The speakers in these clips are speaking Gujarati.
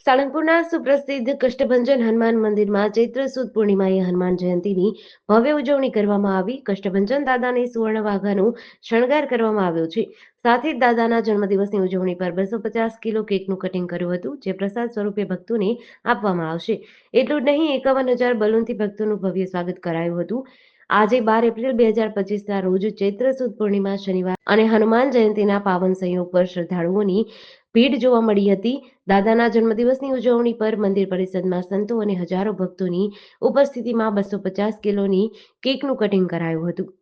સાળંગપુરના સુપ્રસિદ્ધ કષ્ટભંજન હનુમાન મંદિરમાં ચૈત્ર સુદ પૂર્ણિમાએ હનુમાન જયંતીની ભવ્ય ઉજવણી કરવામાં આવી. કષ્ટભંજન દાદાને સુવર્ણ વાઘાનું શણગાર કરવામાં આવ્યો છે. સાથે જ દાદાના જન્મદિવસની ઉજવણી પર 250 કિલો કેકનું કટિંગ કર્યું હતું, જે પ્રસાદ સ્વરૂપે ભક્તોને આપવામાં આવશે. એટલું જ નહીં, 51,000 બલૂનથી ભક્તોનું ભવ્ય સ્વાગત કરાયું હતું. આજે 12 એપ્રિલ 2025ના રોજ ચૈત્ર સુદ પૂર્ણિમા શનિવાર અને હનુમાન જયંતીના પાવન સંયોગ પર શ્રદ્ધાળુઓની ભીડ જોવા મળી હતી. દાદાના જન્મદિવસની ઉજવણી પર મંદિર પરિષદમાં સંતો અને હજારો ભક્તોની ઉપસ્થિતિમાં 250 કિલોની કેકનું કટિંગ કરાયું હતું.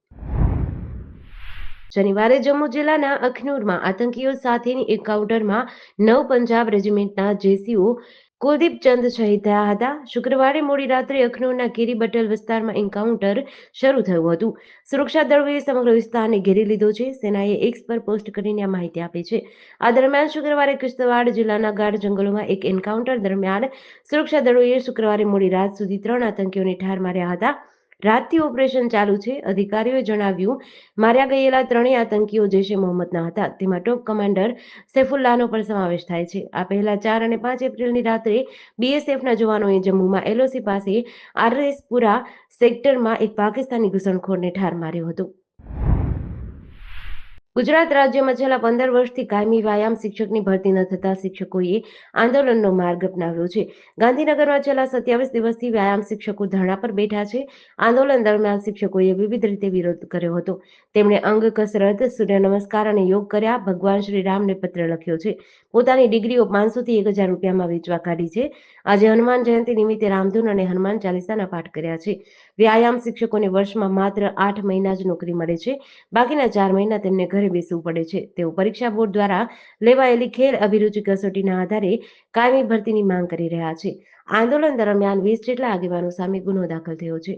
શનિવારે જમ્મુ જિલ્લાના અખનૂરમાં આતંકીઓ સાથેની એન્કાઉન્ટરમાં 9 પંજાબ રેજિમેન્ટના જેસીઓ કુલદીપ ચંદ શહીદ થયા હતા. શુક્રવારે મોડી રાત્રે અખનૂરના કેરી બટલ વિસ્તારમાં એન્કાઉન્ટર શરૂ થયું હતું. સુરક્ષા દળોએ સમગ્ર વિસ્તારને ઘેરી લીધો છે. સેનાએ એક્સ પર પોસ્ટ કરીને આ માહિતી આપી છે. આ દરમિયાન શુક્રવારે કિશ્તવાડ જિલ્લાના ગાઢ જંગલોમાં એક એન્કાઉન્ટર દરમિયાન સુરક્ષા દળોએ શુક્રવારે મોડી રાત સુધી 3 આતંકીઓને ઠાર માર્યા હતા. રાતથી ઓપરેશન ચાલુ છે. અધિકારીઓએ જણાવ્યું, માર્યા ગયેલા ત્રણેય આતંકીઓ જૈશ એ મોહમ્મદના હતા. તેમાં ટોપ કમાન્ડર સૈફુલ્લાહનો પણ સમાવેશ થાય છે. આ પહેલા 4 અને 5 એપ્રિલની રાત્રે બીએસએફના જવાનોએ જમ્મુમાં એલઓસી પાસે આરએસપુરા સેક્ટરમાં એક પાકિસ્તાની ઘૂસણખોરને ઠાર માર્યો હતો. ગુજરાત રાજ્યમાં છેલ્લા 15 વર્ષથી કાયમી વ્યાયામ શિક્ષકની ભરતી ન થતા શિક્ષકોએ આંદોલનનો માર્ગ અપનાવ્યો છે. ગાંધીનગરમાં છેલ્લા 27 દિવસથી વ્યાયામ શિક્ષકો ધરણા પર બેઠા છે. આંદોલન દરમિયાન શિક્ષકોએ વિવિધ રીતે વિરોધ કર્યો હતો. તેમણે અંગ કસરત, સૂર્ય નમસ્કાર અને યોગ કર્યા. ભગવાન શ્રી રામને પત્ર લખ્યો છે. પોતાની ડિગ્રીઓ 500 થી 1000 રૂપિયામાં વેચવા કાઢી છે. આજે હનુમાન જયંતિ નિમિત્તે રામધૂન અને હનુમાન ચાલીસાના પાઠ કર્યા છે. વ્યાયામ શિક્ષકોને વર્ષમાં માત્ર 8 મહિના જ નોકરી મળે છે. બાકીના 4 મહિના તેમને ઘરે બેસવું પડે છે. તેઓ પરીક્ષા બોર્ડ દ્વારા લેવાયેલી ખેલ અભિરુચિ કસોટીના આધારે કાયમી ભરતીની માંગ કરી રહ્યા છે. આંદોલન દરમિયાન 20 જેટલા આગેવાનો સામે ગુનો દાખલ થયો છે.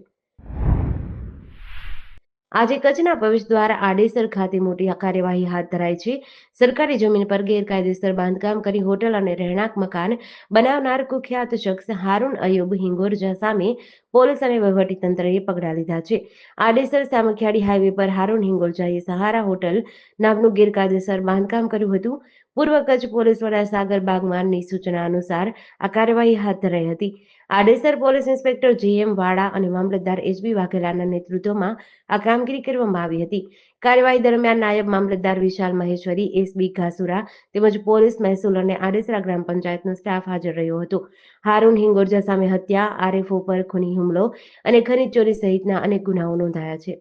આજે કચ્છના પ્રવેશ દ્વારા આડેસર ખાતે મોટી કાર્યવાહી હાથ ધરાઈ છે. સરકારી જમીન પર ગેરકાયદેસર બાંધકામ કરી હોટલ અને રહેણાંક મકાન બનાવનાર કુખ્યાત શખ્સ હારૂન અયુબ હિંગોરજા સામે પોલીસ અને વહીવટીતંત્રએ પગલાં લીધા છે. આડેસર સામખિયાળી હાઈવે પર હારૂન હિંગોરજાએ સહારા હોટલ નામનું ગેરકાયદેસર બાંધકામ કર્યું હતું. પૂર્વ કચ્છ પોલીસ વડા સાગર બાગમારની સૂચના અનુસાર આ કાર્યવાહી હાથ ધરાઈ હતી. આડેસર પોલીસ ઇન્સ્પેક્ટર જીએમ વાડા અને મામલતદાર એચબી વાઘેલાના નેતૃત્વમાં આ કામગીરી કરવામાં આવી હતી. કાર્યવાહી દરમિયાન નાયબ મામલતદાર વિશાલ મહેશ્વરી, એસબી ઘાસુરા તેમજ પોલીસ, મહેસૂલ અને આડેસરા ગ્રામ પંચાયતનો સ્ટાફ હાજર રહ્યો હતો. હારૂન હિંગોરજા સામે હત્યા, આરએફઓ પર ખૂની હુમલો અને ખનીજ ચોરી સહિતના અનેક ગુનાઓ નોંધાયા છે.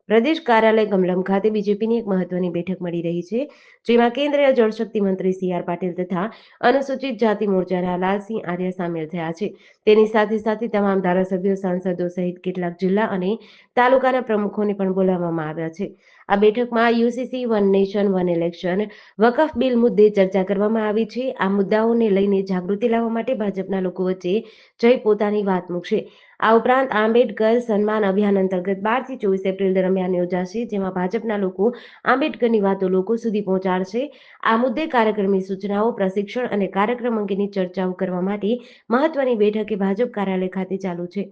પ્રદેશ કાર્યાલય કમલમ ખાતે બીજેપીની એક મહત્વની બેઠક મળી રહી છે, જેમાં કેન્દ્રીય જળશક્તિ મંત્રી સી.આર. પાટીલ તથા અનુસૂચિત જાતિ મોરચાના લાલસિંહ આર્ય સામેલ થયા છે. તેની સાથે તમામ ધારાસભ્યો, સાંસદો સહિત કેટલાક જિલ્લા અને તાલુકાના પ્રમુખોને પણ બોલાવવામાં આવ્યા છે. આ બેઠકમાં UCC, one nation one election, વકફ બિલ મુદ્દે ચર્ચા કરવામાં આવી છે. આ મુદ્દાઓને લઈને જાગૃતિ લાવવા માટે ભાજપના લોકો વચ્ચે જઈ પોતાની વાત મૂકશે. આ ઉપરાંત આંબેડકર સન્માન અભિયાન અંતર્ગત 12 થી 24 એપ્રિલ દરમિયાન યોજાશે, જેમાં ભાજપના લોકો આંબેડકરની વાતો લોકો સુધી પહોંચાડશે. આ મુદ્દે કાર્યક્રમની સૂચનાઓ, પ્રશિક્ષણ અને કાર્યક્રમ અંગેની ચર્ચાઓ કરવા માટે મહત્વની બેઠકે ભાજપ કાર્યાલય ખાતે ચાલુ છે.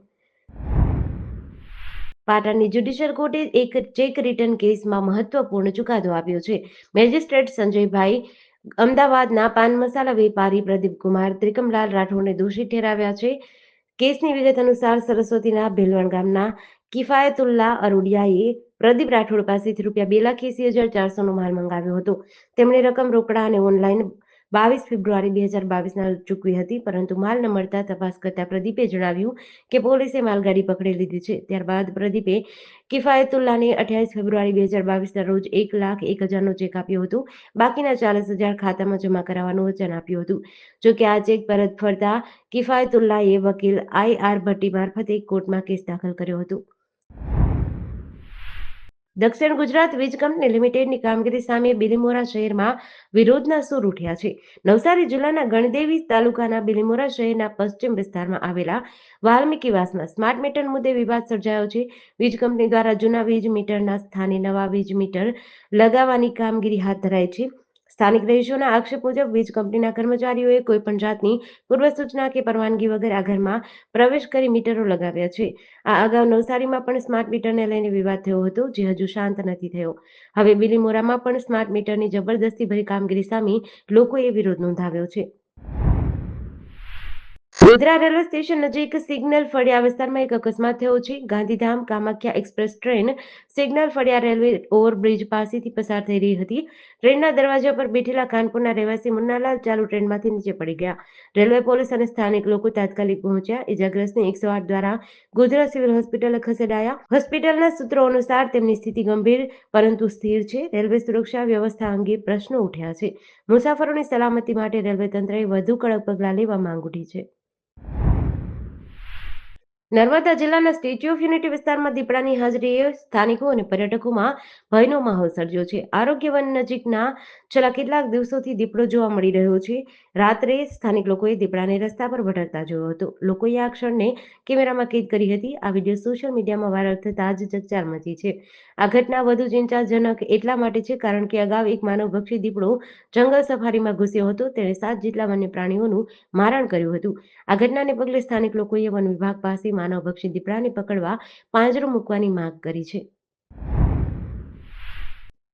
પાટણની જ્યુડિશિયલ કોર્ટે એક ચેક રિટર્ન કેસમાં મહત્વપૂર્ણ ચુકાદો આપ્યો છે. મેજિસ્ટ્રેટ સંજયભાઈ અમદાવાદના પાન મસાલા વેપારી પ્રદીપકુમાર ત્રિકમલાલ રાઠોડને દોષિત ઠેરવ્યા છે. કેસની વિગત અનુસાર સરસ્વતીના ભેલવણ ગામના કિફાયતુલ્લા અરોડિયાએ પ્રદીપ રાઠોડ પાસેથી ₹2,80,400નો માલ મંગાવ્યો હતો. તેમણે રકમ રોકડા અને ઓનલાઈન 22 ફેબ્રુઆરી 2022ના ચૂકવી હતી, પરંતુ માલ ન મળતા તપાસ કરતા પ્રદીપે જણાવ્યું કે પોલીસે માલગાડી પકડી લીધી છે. ત્યારબાદ પ્રદીપે કિફાયતુલ્લાને 28 ફેબ્રુઆરી 2022ના રોજ 1,01,000નો ચેક આપ્યો હતો. બાકીના 40,000 ખાતામાં જમા કરાવવાનું વચન આપ્યું હતું. જોકે આ ચેક પરત ફરતા કિફાયતુલ્લાએ વકીલ આઈ.આર. ભટ્ટી મારફતે કોર્ટમાં કેસ દાખલ કર્યો હતો. દક્ષિણ ગુજરાત વીજ કંપની લિમિટેડની કામગીરી સામે બિલીમોરા શહેરમાં વિરોધના સૂર ઉઠ્યા છે. નવસારી જિલ્લાના ગણદેવી તાલુકાના બિલીમોરા શહેરના પશ્ચિમ વિસ્તારમાં આવેલા વાલ્મીકીવાસમાં સ્માર્ટ મીટર મુદ્દે વિવાદ સર્જાયો છે. વીજ કંપની દ્વારા જૂના વીજ મીટરના સ્થાને નવા વીજ મીટર લગાવવાની કામગીરી હાથ ધરાઈ છે. સ્થાનિક રહીશોના આક્ષેપ મુજબ વીજ કંપનીના કર્મચારીઓએ કોઈપણ જાતની પૂર્વ સૂચના કે પરવાનગી વગર આ ઘરમાં પ્રવેશ કરી મીટરો લગાવ્યા છે. આ અગાઉ નવસારીમાં પણ સ્માર્ટ મીટરને લઈને વિવાદ થયો હતો, જે હજુ શાંત નથી થયો. હવે બિલીમોરામાં પણ સ્માર્ટ મીટરની જબરદસ્તીભરી કામગીરી સામે લોકોએ વિરોધ નોંધાવ્યો છે. ગોધરા રેલવે સ્ટેશન નજીક સિગ્નલ ફળિયા વિસ્તારમાં એક અકસ્માત થયો છે. Gandhidham Kamakhya express train signal ફળિયા રેલવે ઓવરબ્રિજ પાસેથી પસાર થઈ રહી હતી. ટ્રેનના દરવાજા પર બેઠેલા કાનપુરના રહેવાસી મુન્નાલાલ ચાલુ ટ્રેનમાંથી નીચે પડી ગયા. રેલવે પોલીસ અને સ્થાનિક લોકો તાત્કાલિક પહોંચ્યા. ઇજાગ્રસ્તને 108 દ્વારા ગોધરા સિવિલ હોસ્પિટલ ખસેડાયા. હોસ્પિટલના સૂત્રો અનુસાર તેમની સ્થિતિ ગંભીર પરંતુ સ્થિર છે. રેલવે સુરક્ષા વ્યવસ્થા અંગે પ્રશ્નો ઉઠ્યા છે. મુસાફરોની સલામતી માટે રેલવે તંત્રએ વધુ કડક પગલાં લેવા માંગ ઉઠી છે. નર્મદા જિલ્લાના સ્ટેચ્યુ ઓફ યુનિટી વિસ્તારમાં દીપડાની હાજરીએ સ્થાનિકો અને પર્યટકોમાં ભયનો માહોલ સર્જ્યો છે. આરોગ્ય વન નજીકના છેલ્લા કેટલાક દિવસોથી દીપડો જોવા મળી રહ્યો છે. રાત્રે સ્થાનિક લોકોએ દીપડાને રસ્તા પર ભટકતા જોયો હતો. લોકોએ આ ક્ષણને કેમેરામાં કેદ કરી હતી. આ વિડીયો સોશિયલ મીડિયામાં વાયરલ થતાં જ ચકચાર મચી છે. આ ઘટના વધુ ચિંતાજનક એટલા માટે છે કારણ કે અગાઉ એક માનવભક્ષી દીપડો જંગલ સફારીમાં ઘૂસ્યો હતો. તેણે 7 જેટલા વન્ય પ્રાણીઓનું મારણ કર્યું હતું. આ ઘટનાને પગલે સ્થાનિક લોકોએ વન વિભાગ પાસે માનવભક્ષી દીપડાને પકડવા પાંજરો મૂકવાની માંગ કરી છે.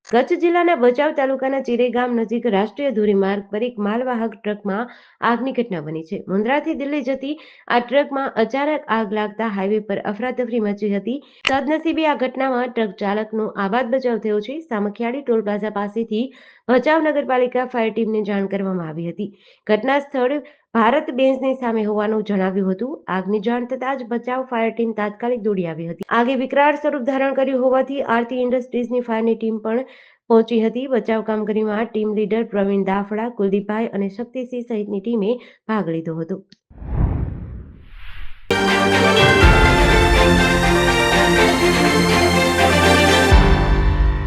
કચ્છ જિલ્લાના ભચાઉ તાલુકાના ચિરે ગામ નજીક રાષ્ટ્રીય ધોરીમાર્ગ પર એક માલવાહક ટ્રકમાં આગની ઘટના બની છે. મુન્દ્રાથી દિલ્હી જતી આ ટ્રકમાં અચાનક આગ લાગતા હાઈવે પર અફરાતફરી મચી હતી. સદનસીબે આ ઘટનામાં ટ્રક ચાલકનો આબાદ બચાવ થયો છે. સામખિયાળી ટોલ પ્લાઝા પાસેથી ભચાઉ નગરપાલિકા ફાયર ટીમને જાણ કરવામાં આવી હતી. ઘટના સ્થળ ભારત બેન્ઝની સામે હોવાનું જણાવ્યું હતું. આગની જાણ થતાં જ ભચાઉ ફાયર ટીમ તાત્કાલિક દોડી આવી હતી. આગે વિકરાળ સ્વરૂપ ધારણ કર્યું હોવાથી આરતી ઇન્ડસ્ટ્રીઝની ફાયરની ટીમ પણ પહોંચી હતી. બચાવ કામગીરીમાં ટીમ લીડર પ્રવીણ દાફડા, કુલદીપભાઈ અને શક્તિસિંહ સહિતની ટીમે ભાગ લીધો હતો.